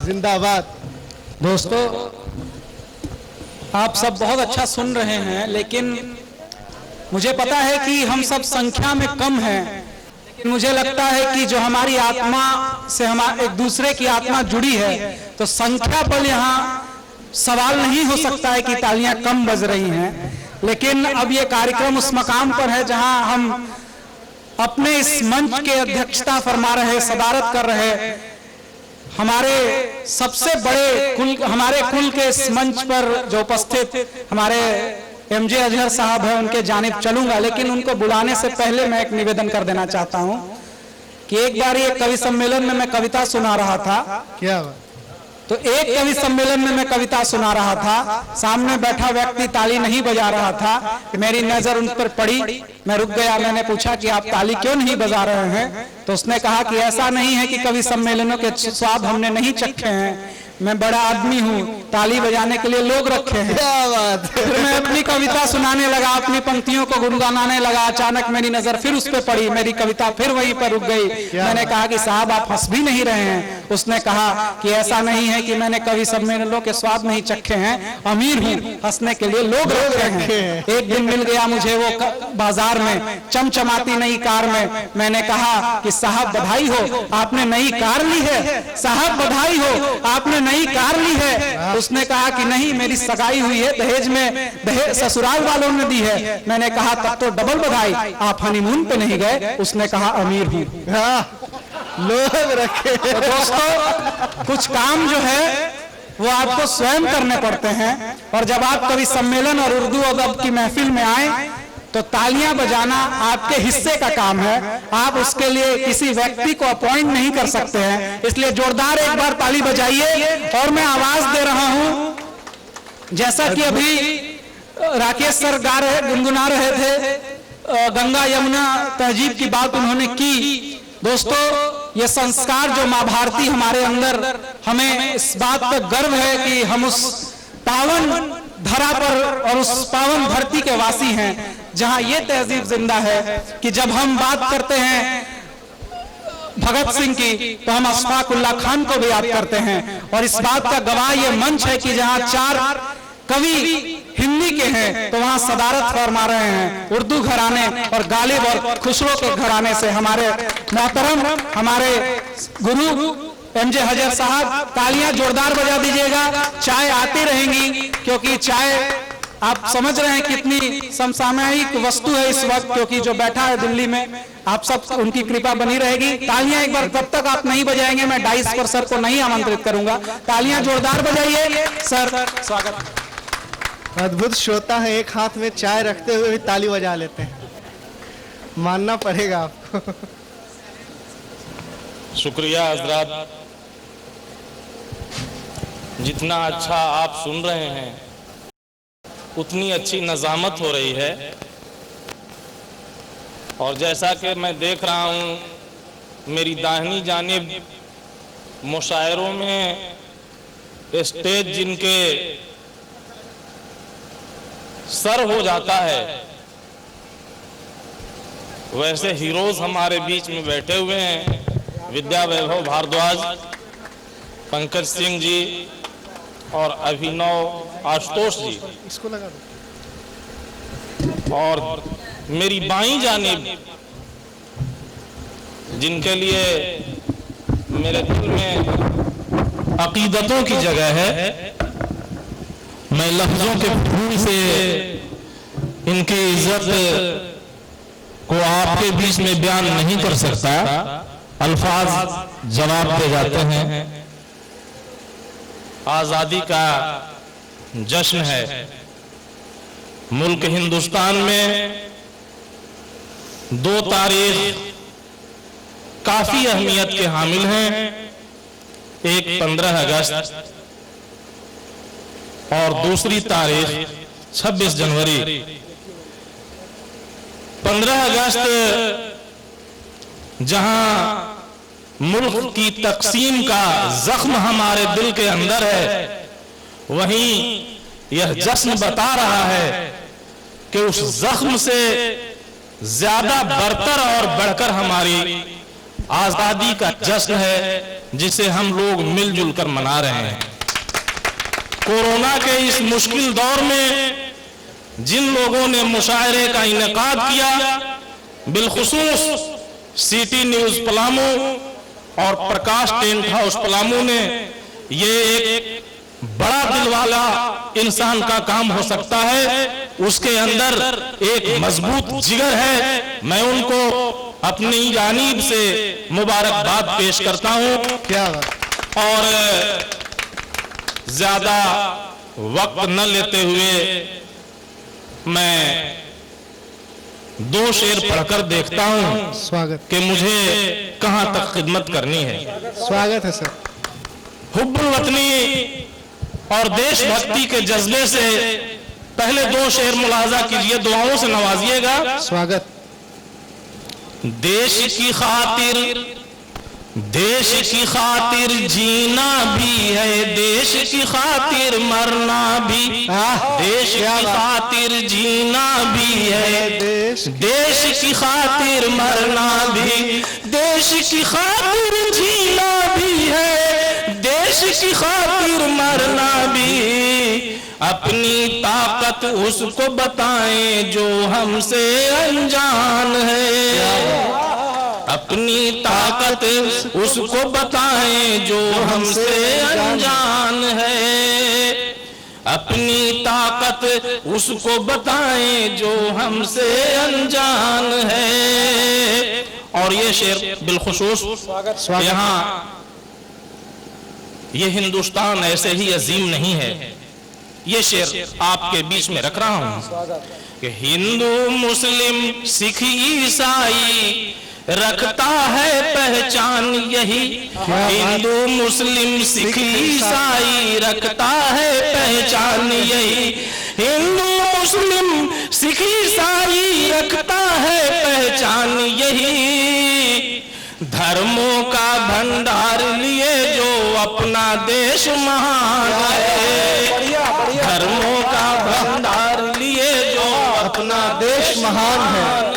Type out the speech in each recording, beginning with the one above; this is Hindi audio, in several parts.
जिंदाबाद। दोस्तों, आप सब बहुत अच्छा सुन रहे हैं, लेकिन मुझे पता है कि हम सब संख्या में कम हैं, लेकिन मुझे लगता है कि जो हमारी आत्मा से हमारे एक दूसरे की आत्मा जुड़ी है, तो संख्या पर यहाँ सवाल नहीं हो सकता है कि तालियां कम बज रही हैं। लेकिन अब ये कार्यक्रम उस मकाम पर है जहां हम अपने इस मंच के अध्यक्षता फरमा रहे, सदारत कर रहे हमारे सबसे बड़े हमारे कुल के इस मंच पर जो उपस्थित हमारे एमजे अजहर साहब हैं, उनके जानिब चलूंगा। लेकिन उनको बुलाने से पहले मैं एक निवेदन कर देना चाहता हूं कि एक बार ये कवि सम्मेलन में मैं कविता सुना रहा था। क्या बात? तो एक कवि सम्मेलन में मैं कविता सुना रहा था, सामने बैठा व्यक्ति ताली नहीं बजा रहा था, मेरी नजर उन पर पड़ी, मैं रुक गया। मैंने पूछा कि आप ताली क्यों नहीं बजा रहे हैं? तो उसने कहा कि ऐसा नहीं है कि कवि सम्मेलनों के स्वाद हमने नहीं चखे हैं, मैं बड़ा आदमी हूँ, ताली बजाने के लिए लोग रखे हैं। क्या बात? फिर मैं अपनी कविता सुनाने लगा, अपनी पंक्तियों को गुनगुनाने लगा। अचानक मेरी नजर फिर उस पर पड़ी, मेरी कविता फिर वहीं पर रुक गई। मैंने कहा कि साहब आप हंस भी नहीं रहे हैं। उसने कहा कि ऐसा नहीं है कि मैंने कवि सम्मेलनों के स्वाद नहीं चखे हैं, अमीर हूँ, हंसने के लिए लोग रखे हैं। एक दिन मिल गया मुझे वो बाजार में चमचमाती नई कार में। मैंने कहा कि साहब बधाई हो, आपने नई कार ली है। साहब बधाई हो, आपने नई कार ली है। उसने कहा कि नहीं, मेरी सगाई हुई है, दहेज में ससुराल वालों ने दी है। मैंने कहा तब तो डबल बधाई, आप हनीमून पे नहीं गए। उसने कहा अमीर हूँ, लोग रखे। तो दोस्तों, कुछ काम जो है वो आपको स्वयं करने पड़ते हैं, और जब आप कवि सम्मेलन और उर्दू अदब की महफिल में आए तो तालियां बजाना आपके हिस्से का काम है। आप उसके लिए किसी व्यक्ति को अपॉइंट नहीं कर सकते हैं, इसलिए जोरदार एक बार ताली बजाइए। और मैं आवाज दे रहा हूं, जैसा कि अभी राकेश सर गुनगुना रहे थे, गंगा यमुना तहजीब की बात उन्होंने की। दोस्तों, ये संस्कार जो माँ भारती हमारे अंदर, हमें इस बात पर गर्व है कि हम उस पावन धरा पर और उस पावन धरती के वासी हैं जहां ये तहजीब जिंदा है कि जब हम बात करते हैं भगत सिंह की तो हम अशफाक उल्लाह खान को भी याद करते हैं। और इस बात का गवाह ये मंच है कि जहां 4 कवि हिंदी के हैं तो वहां सदारत फरमा रहे हैं उर्दू घराने और गालिब और खुसरो के घराने से हमारे मोहतरम, हमारे गुरु एमजे अजहर साहब। तालियां जोरदार बजा दीजिएगा। चाय आती रहेंगी, क्योंकि चाय आप समझ रहे हैं कितनी समसामयिक वस्तु है इस वक्त, क्योंकि जो बैठा है दिल्ली में, आप सब उनकी कृपा बनी रहेगी। तालियां एक बार तब तक आप नहीं बजाएंगे, मैं डाइस पर सर को नहीं आमंत्रित करूंगा। तालियां जोरदार बजाइए सर, स्वागत। अद्भुत श्रोता है, एक हाथ में चाय रखते हुए भी ताली बजा लेते हैं, मानना पड़ेगा आपको। शुक्रिया हजरात, जितना अच्छा आप सुन रहे हैं उतनी अच्छी नज़ामत हो रही है। और जैसा कि मैं देख रहा हूँ मेरी दाहिनी जानिब मुशायरों में स्टेज जिनके सर हो जाता है, वैसे हीरोज हमारे बीच में बैठे हुए हैं। विद्या वैभव भारद्वाज, पंकज सिंह जी और अभिनव आशुतोष जी। इसको लगा दो। और मेरी बाईं जानिब जिनके लिए मेरे दिल में अकीदतों की जगह है, मैं लफ्जों के फूल से इनकी इज्जत को आपके बीच में बयान नहीं कर सकता, अल्फाज जवाब दे जाते हैं। आजादी का जश्न है, मुल्क हिंदुस्तान में 2 तारीख काफी अहमियत के हामिल हैं। एक 15 अगस्त और दूसरी तारीख 26 जनवरी। 15 अगस्त जहां मुल्क की तकसीम का जख्म हमारे दिल के अंदर है, वहीं यह जश्न बता रहा है कि उस जख्म से ज्यादा बरतर और बढ़कर हमारी आजादी का जश्न है जिसे हम लोग मिलजुल कर मना रहे हैं। कोरोना के इस मुश्किल दौर में जिन लोगों ने मुशायरे का इनेकाद किया, बिलखुसूस सिटी न्यूज पलामू और प्रकाश टेंट हाउस पलामू ने, ये एक बड़ा दिल वाला इंसान का काम हो सकता है, उसके अंदर एक मजबूत जिगर है। मैं उनको अपनी जानिब से मुबारकबाद पेश करता हूं। क्या बात। और ज्यादा वक्त न लेते हुए मैं 2 शेर पढ़कर देखता हूं स्वागत। कि मुझे कहां तक खिदमत करनी है। स्वागत है सर। हुब्बुल वतनी और देशभक्ति के जज्बे से पहले 2 शेर मुलाजा कीजिए, दुआओं से नवाजिएगा। स्वागत। देश की खातिर जीना भी है, देश की खातिर मरना भी, देश की खातिर जीना भी है, देश की खातिर मरना भी, देश की खातिर जीना भी है, देश की खातिर मरना भी। अपनी ताकत उसको बताएं जो हमसे अनजान है, अपनी ताकत उसको बताएं जो हमसे अनजान है, अपनी ताकत उसको बताएं जो हमसे अनजान है। और ये शेर बिलखुसूस यहाँ, ये हिंदुस्तान ऐसे ही अजीम नहीं है, ये शेर आपके बीच में रख रहा हूं कि हिंदू मुस्लिम सिख ईसाई रखता है पहचान यही, हिंदू मुस्लिम सिख ईसाई रखता है पहचान यही, हिंदू मुस्लिम सिख ईसाई रखता है पहचान यही। धर्मों का भंडार लिए जो अपना देश महान है, धर्मों का भंडार लिए जो अपना देश महान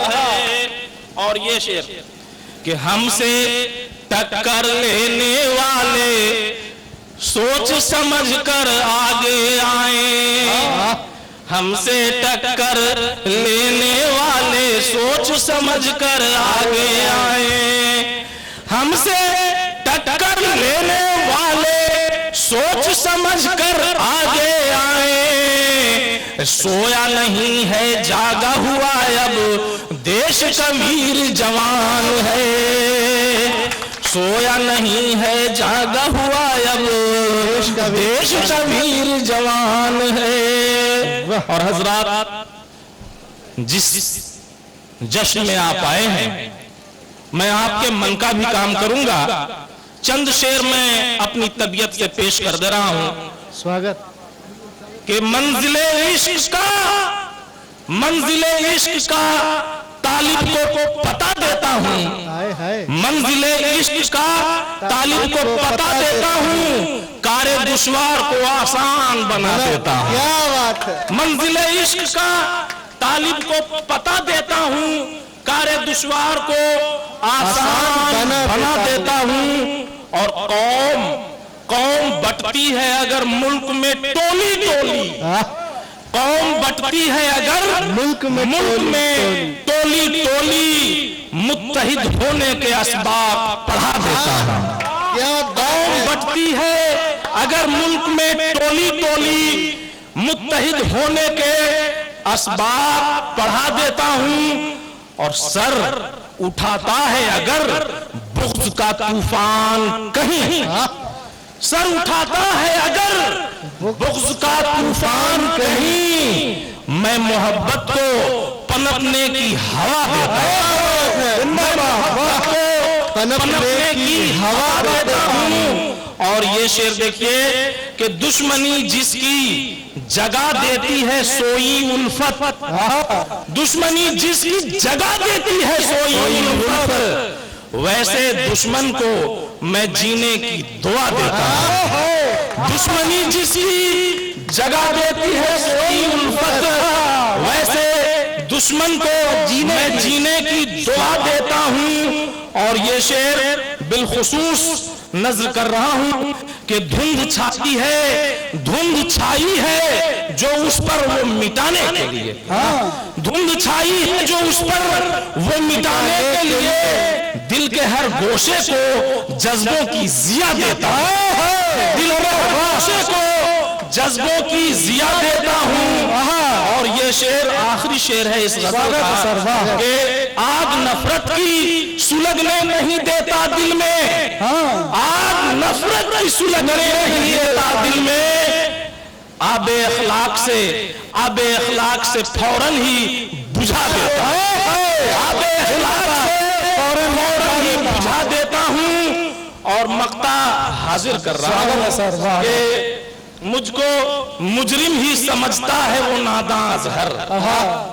है। और ये शेर कि हमसे टक्कर लेने वाले सोच समझ कर आगे आए, हमसे टक्कर लेने वाले सोच समझ कर आगे आए, हमसे टक्कर लेने वाले सोच समझ कर आगे आए। सोया नहीं है जागा हुआ अब देश का वीर जवान है, सोया नहीं है जागा हुआ अब देश का वीर जवान है। और हजरात, जिस जश्न में आप आए हैं, मैं आपके मन का भी काम करूंगा। चंद शेर मैं अपनी तबीयत से पेश कर दे रहा हूं। स्वागत। कि मंजिले इश्क का तालिब को पता देता हूं, मंजिले इश्क का तालिब को पता देता हूं, कारे दुश्वार को आसान बना देता हूं। क्या बात है। मंजिले इश्क का तालिब को पता देता हूं, कारे दुश्वार को आसान बना देता हूं। और कौम बटती है अगर मुल्क में टोली टोली, कौम बटती है अगर मुल्क में टोली टोली, मुत्तहिद होने के असबाब पढ़ा देता हूं। कौम बटती है अगर मुल्क में टोली टोली, मुत्तहिद होने के असबाब पढ़ा देता हूं। और सर उठाता है अगर बुग़्ज़ का तूफान कहीं, सर उठाता है अगर बुग़्ज़ का तूफान कहीं, मैं मोहब्बत को पनपने की हवा देता हूं, मोहब्बत को पनपने की हवा देता हूं। और ये शेर देखिए कि दुश्मनी जिसकी जगह देती है सोई उल्फत, दुश्मनी जिसकी जगह देती है सोई उल्फत, वैसे दुश्मन को मैं जीने की दुआ देता हूं। दुश्मनी जिसकी जगह देती है सोई उल्फत, वैसे दुश्मन को मैं जीने की दुआ देता हूं। और ये शेर बिलखुसूस नज़्र कर रहा हूं कि धुंध छाती है, धुंध छाई है जो उस पर वो मिटाने के लिए, धुंध छाई है जो उस पर वो मिटाने के लिए दिल के हर गोशे को जज्बों की जिया देता है, दिल के हर गोशे को जज्बों की जिया देता हूं। और ये शेर आखिरी शेर है इस गज़ल का कि आग नफरत की सुलगने नहीं देता दिल में, आग नफरत की सुलगने नहीं देता दिल में, आबे अखलाक से फौरन ही बुझा देता है, आबे अखलाक से फौरन ही बुझा देता हूं। और मक्ता हाजिर कर रहा हूं कि मुझको मुजरिम ही समझता है वो नादां अज़हर,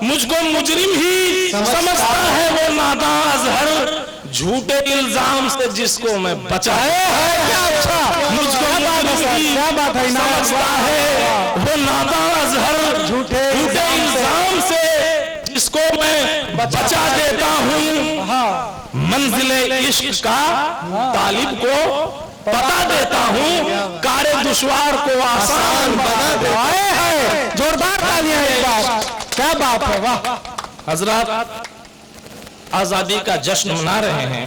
मुझको मुजरिम ही समझता है वो नादां अज़हर, झूठे इल्जाम से जिसको मैं बचाया है, मुझको मुजरिम ही समझता है वो नादां अज़हर, झूठे इल्जाम से जिसको मैं बचा देता हूँ, मंजिले इश्क का तालिब को बता देता हूँ, कारे दुश्वार को आसान बना देता है। जोरदार तालियां एक बार, क्या बात है, वाह। हजरत आजादी का जश्न मना रहे हैं,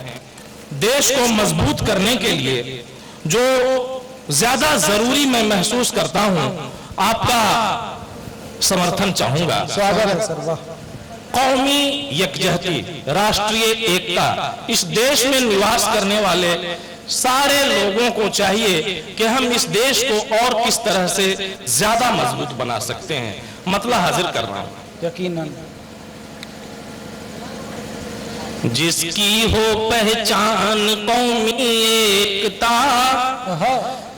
देश को मजबूत करने के लिए जो ज्यादा जरूरी मैं महसूस करता हूँ, आपका समर्थन चाहूंगा। स्वागत है सर, वाह। कौमी यकजहती, राष्ट्रीय एकता, इस देश में निवास करने वाले सारे लोगों को चाहिए कि हम इस देश को और किस तरह से ज्यादा मजबूत बना सकते हैं। मतलब हाजिर कर रहा हूं। यकीनन जिसकी हो पहचान कौमी एकता,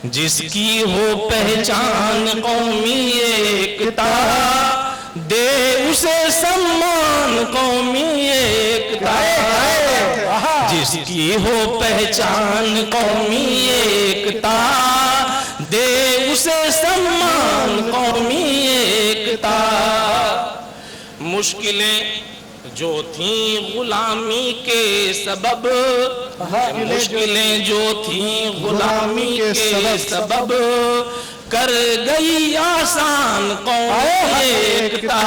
जिसकी हो पहचान कौमी एकता, दे उसे सम्मान कौमी एकता, जिसकी हो पहचान कौमी एकता, दे उसे सम्मान कौमी एकता। मुश्किलें जो थी गुलामी के सबब, मुश्किलें जो थी गुलामी के सबब, कर गई आसान कौमी एकता,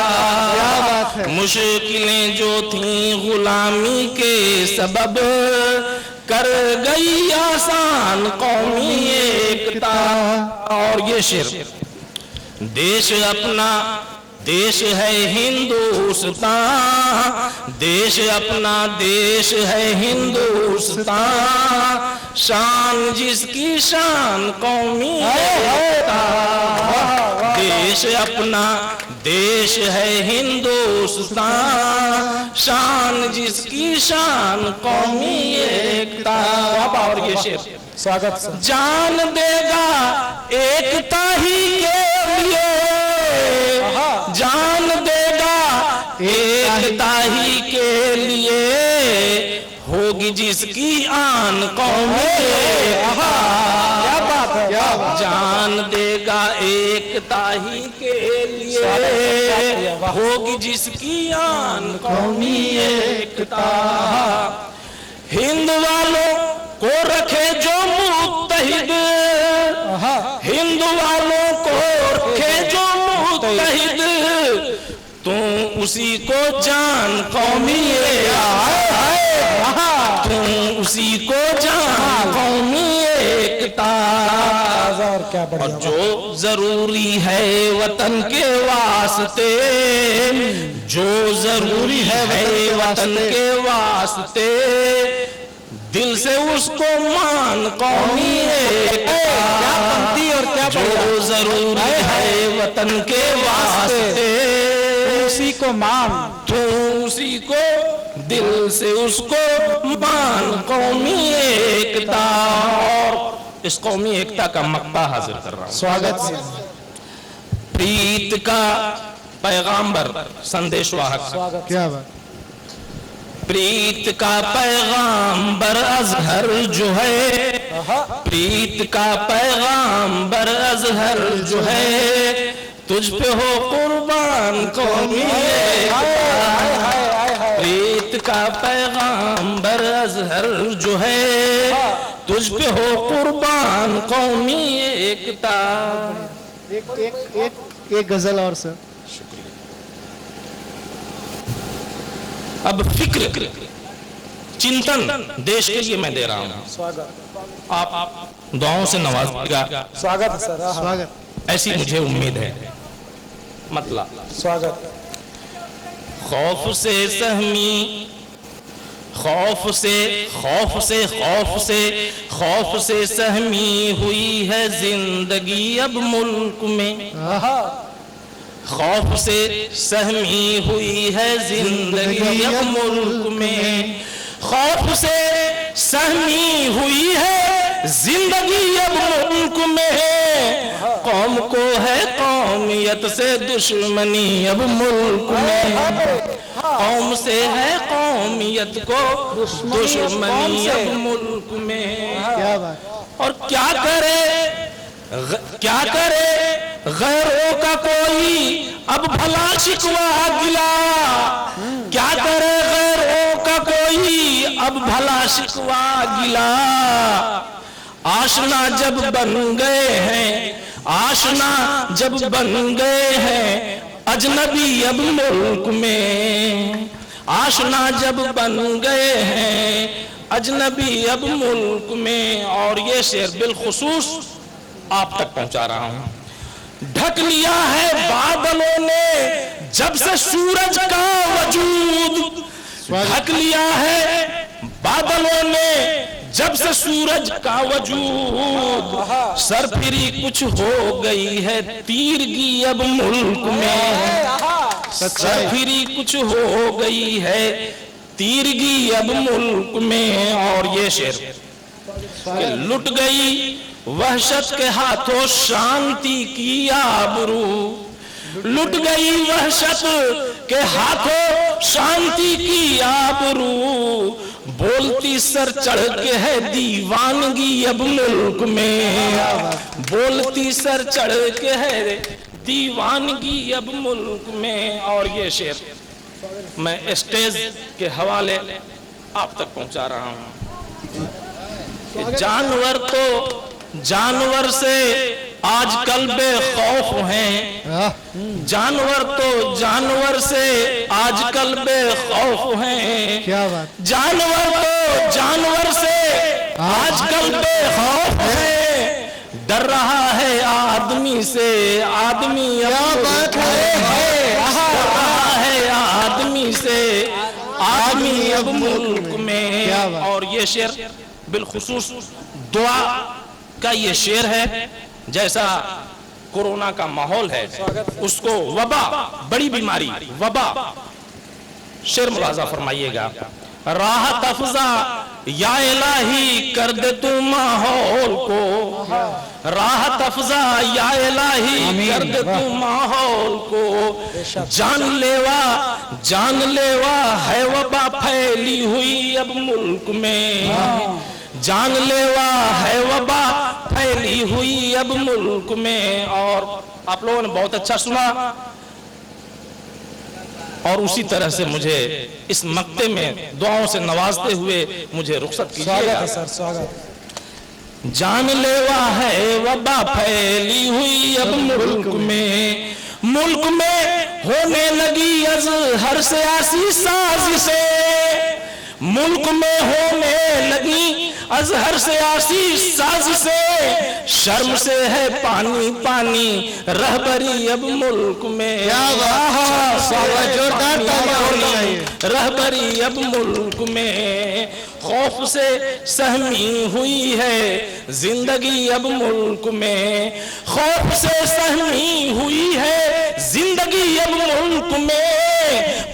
मुश्किलें जो थी गुलामी के सबब, कर गई आसान कौमी एकता। और ये शेर, देश अपना देश है हिंदुस्तान, देश अपना देश है हिंदुस्तान, शान जिसकी शान कौमी एकता, देश अपना देश है हिंदुस्तान, शान जिसकी शान कौमी एकता। और ये शेर, स्वागत सर। जान देगा एकता ही के लिए, जान देगा एकता ही के लिए, होगी जिसकी आन कौमी एकता, क्या बात है, जान देगा एकता ही के लिए, होगी जिसकी आन कौमी एकता। हिंद वालों को रखे जो मुत्तहिद, हिंद वालों को रखे जो मुत्तहिद, तू उसी को जान कौमी एकता, तू उसी को जान कौमी एकता। और जो जरूरी है वतन के वास्ते, जो जरूरी है वतन के वास्ते, दिल से उसको मान कौमी एकता, और क्या जो जरूरी है वतन के वास्ते, उसी को मान, तो उसी को दिल से उसको मान कौमी एकता। और इस कौमी एकता का मक्ता हाजिर कर रहा हूं। स्वागत से। प्रीत का पैगाम्बर संदेशवाहक, क्या बात, प्रीत का पैगाम्बर अजहर जो है, प्रीत का पैगाम्बर अजहर जो है, तुझ पे हो कुर्बान कौमी एकता, बेत का पैगाम्बर अजहर जो है, तुझ पे हो कुर्बान कौमी एकता। एक एक एक एक गजल और सर। अब फिक्र चिंतन देश के लिए मैं दे रहा हूं, आप दुआओं से नवाजिएगा। स्वागत है सर। स्वागत। ऐसी मुझे उम्मीद है। मतलब स्वागत। खौफ से सहमी, खौफ से सहमी हुई है जिंदगी अब मुल्क में। खौफ से सहमी हुई है जिंदगी अब मुल्क में। खौफ से सहमी हुई है जिंदगी अब मुल्क में। कौम को है कौमियत से दुश्मनी अब मुल्क में। कौम से है कौमियत को दुश्मनी अब मुल्क में। क्या बात। और क्या करे गैरों का कोई अब भला शिकवा गिला। क्या करे गैरों का कोई अब भला शिकवा गिला। आशना जब बन गए हैं, आशना जब बन गए हैं अजनबी अब मुल्क में। आशना जब बन गए हैं अजनबी अब मुल्क में। और ये शेर बिलखुसूस आप तक पहुंचा रहा हूं। ढक लिया है बादलों ने जब से सूरज का वजूद। ढक लिया है बादलों ने जब से सूरज का वजूद। सरफिरी कुछ हो गई है तीरगी अब मुल्क में। सरफिरी कुछ हो गई है तीरगी अब मुल्क में। और ये शेर लुट गई वहशत के हाथों शांति की आबरू। लुट गई वहशत के हाथों शांति की आबरू। बोलती सर चढ़ के है दीवानगी अब मुल्क में। बोलती सर चढ़ के है दीवानगी अब मुल्क में। और ये शेर मैं स्टेज के हवाले आप तक पहुंचा रहा हूं। जानवर से आजकल बेखौफ हैं। जानवर से आजकल बेखौफ हैं। क्या बात। जानवर से आजकल बेखौफ है। डर रहा है आदमी से आदमी अब बात है। डर रहा है आदमी से आदमी अब मुल्क में। और ये शेर बिलखुसूस दुआ का ये शेर है। जैसा कोरोना का माहौल है, उसको वबा, बड़ी बीमारी वबा, शेर मुलाजा फरमाइएगा। राहत अफजा या इलाही कर दे तू माहौल को। राहत अफजा या इलाही कर दे तू माहौल को। जानलेवा है वबा फैली हुई अब मुल्क में। जानलेवा है वबा फैली हुई अब मुल्क में। और आप लोगों ने बहुत अच्छा सुना। और उसी तरह से मुझे इस मक्ते में दुआओं से नवाजते हुए मुझे रुखसत कीजिएगा। स्वागत। जानलेवा है वबा फैली हुई अब मुल्क में। मुल्क में होने लगी अजहर से आसी साजिशे। मुल्क में होने लगी अजहर से आसी साजिशे। शर्म से है पानी पानी रहबरी अब मुल्क में। जोरदार रहबरी अब मुल्क में। खौफ से सहमी हुई है जिंदगी अब मुल्क में। खौफ से सहमी हुई है जिंदगी अब मुल्क में।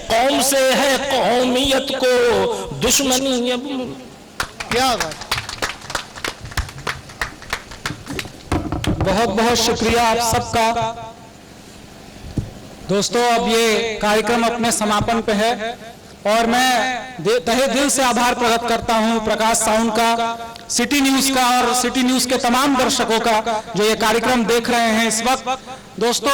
कौम से है कौमियत को दुश्मनी अब मुल्क। क्या बात। बहुत बहुत शुक्रिया आप सबका। दोस्तों अब ये कार्यक्रम अपने समापन पे है। और मैं तहे दिल से आभार प्रकट करता हूं प्रकाश साउंड का, सिटी न्यूज का और सिटी न्यूज के तमाम दर्शकों का जो ये कार्यक्रम देख रहे हैं इस वक्त। दोस्तों,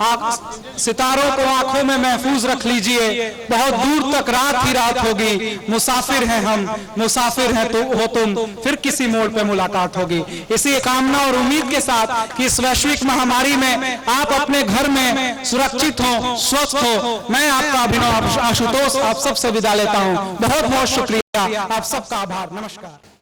आप सितारों को आंखों में महफूज रख लीजिए, बहुत दूर तक रात ही रात होगी, मुसाफिर हैं हम, मुसाफिर हैं तो हो तुम, फिर किसी मोड़ पे मुलाकात होगी। इसी कामना और उम्मीद के साथ कि इस वैश्विक महामारी में आप अपने घर में सुरक्षित हो, स्वस्थ हो, मैं आपका अभिनव आशुतोष आप सबसे विदा लेता हूं। बहुत बहुत शुक्रिया, आप सबका आभार, नमस्कार।